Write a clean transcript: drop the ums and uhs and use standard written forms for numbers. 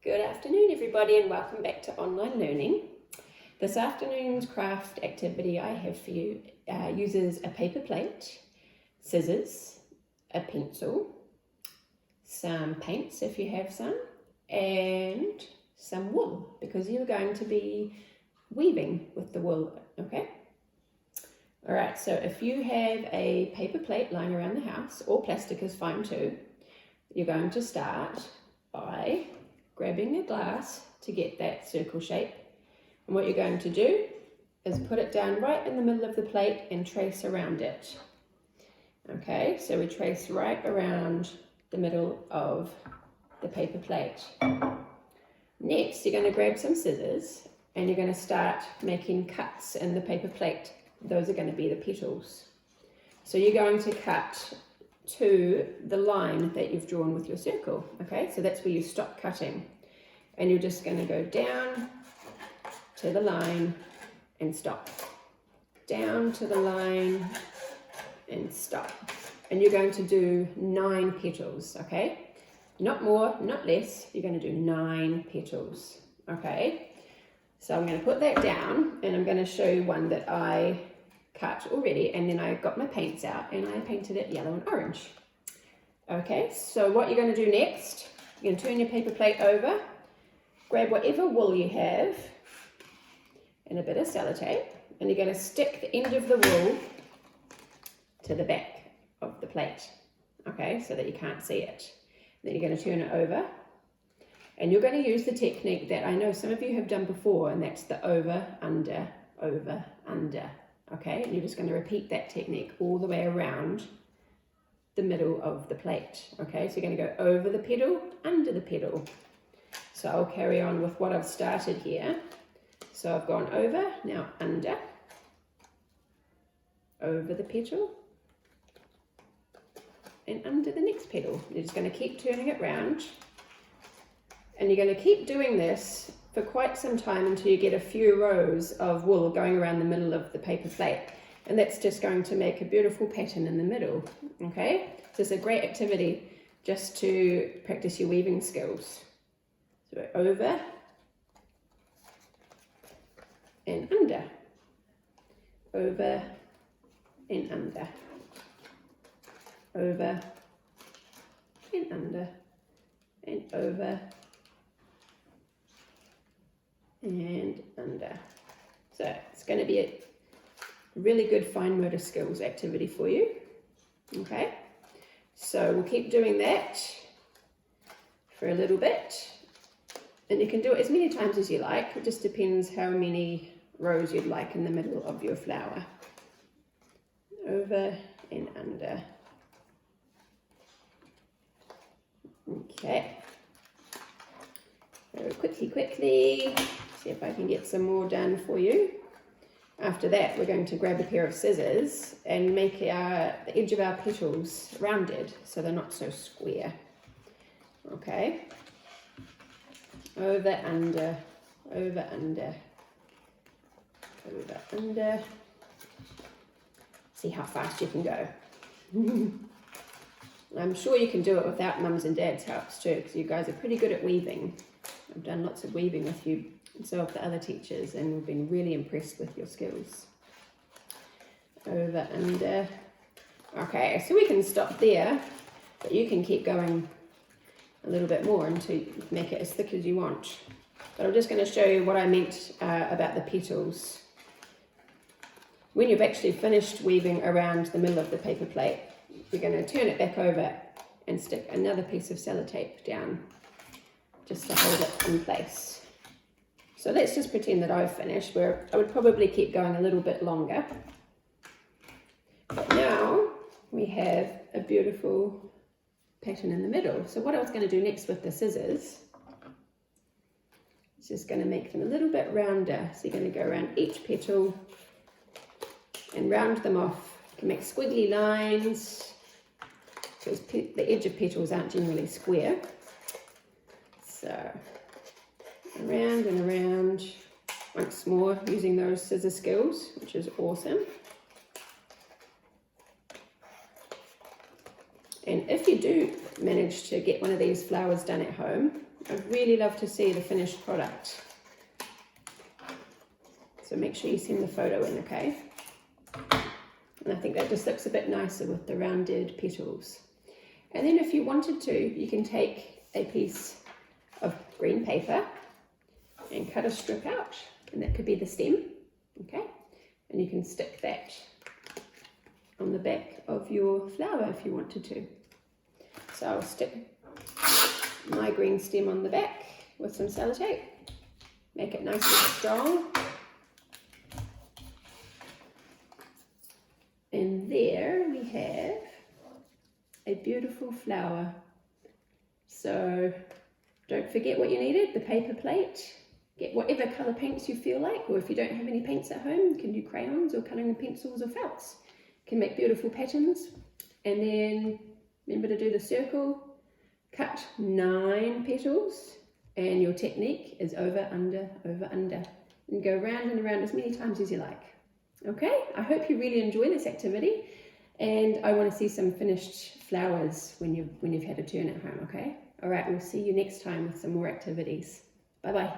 Good afternoon everybody and welcome back to online learning. This afternoon's craft activity I have for you uses a paper plate, scissors, a pencil, some paints if you have some, and some wool because you're going to be weaving with the wool, okay? Alright, so if you have a paper plate lying around the house, or plastic is fine too, you're going to start by grabbing a glass to get that circle shape. And what you're going to do is put it down right in the middle of the plate and trace around it. Okay, so we trace right around the middle of the paper plate. Next, you're going to grab some scissors and you're going to start making cuts in the paper plate. Those are going to be the petals. So you're going to cut to the line that you've drawn with your circle. Okay, so that's where you stop cutting. And you're just going to go down to the line and stop. Down to the line and stop. And you're going to do 9 petals, okay? Not more, not less. You're going to do 9 petals, okay? So I'm going to put that down and I'm going to show you one that I cut already, and then I got my paints out and I painted it yellow and orange. Okay, so what you're going to do next, you're going to turn your paper plate over, grab whatever wool you have and a bit of sellotape, and you're going to stick the end of the wool to the back of the plate, okay, so that you can't see it. Then you're going to turn it over and you're going to use the technique that I know some of you have done before, and that's the over, under, okay, and you're just going to repeat that technique all the way around the middle of the plate, okay, so you're going to go over the petal, under the petal. So I'll carry on with what I've started here. So I've gone over, now under the petal, and under the next petal. You're just going to keep turning it round, and you're going to keep doing this for quite some time until you get a few rows of wool going around the middle of the paper plate, and that's just going to make a beautiful pattern in the middle. Okay, so it's a great activity just to practice your weaving skills. So over and under, over and under, over and under, and over and under. So it's going to be a really good fine motor skills activity for you. Okay, so we'll keep doing that for a little bit, and you can do it as many times as you like. It just depends how many rows you'd like in the middle of your flower. Over and under. Okay, so quickly, see if I can get some more done for you. After that, we're going to grab a pair of scissors and make the edge of our petals rounded so they're not so square. Okay, over, under, over, under, over, under. See how fast you can go. I'm sure you can do it without mums and dads' helps too, because you guys are pretty good at weaving. I've done lots of weaving with you and so have the other teachers, and we've been really impressed with your skills. Over, under. Okay, so we can stop there, but you can keep going a little bit more until you make it as thick as you want. But I'm just going to show you what I meant about the petals. When you've actually finished weaving around the middle of the paper plate, you're going to turn it back over and stick another piece of sellotape down just to hold it in place. So let's just pretend that I've finished, where I would probably keep going a little bit longer. But now we have a beautiful pattern in the middle. So what I was going to do next with the scissors is just going to make them a little bit rounder. So you're going to go around each petal and round them off. You can make squiggly lines because the edge of petals aren't generally square. So around and around once more using those scissor skills, which is awesome. And And if you do manage to get one of these flowers done at home, I'd really love to see the finished product. So make sure you send the photo in, okay? And I think that just looks a bit nicer with the rounded petals. And then if you wanted to, you can take a piece of green paper and cut a strip out, and that could be the stem, okay? And you can stick that on the back of your flower if you wanted to. So I'll stick my green stem on the back with some sellotape, make it nice and strong. And there we have a beautiful flower. So don't forget what you needed, the paper plate. Get whatever colour paints you feel like, or if you don't have any paints at home, you can do crayons or colouring pencils or felts. You can make beautiful patterns. And then remember to do the circle, cut 9 petals, and your technique is over, under, over, under. And go round and around as many times as you like. Okay, I hope you really enjoy this activity, and I want to see some finished flowers when you've had a turn at home, okay? All right, we'll see you next time with some more activities. Bye-bye.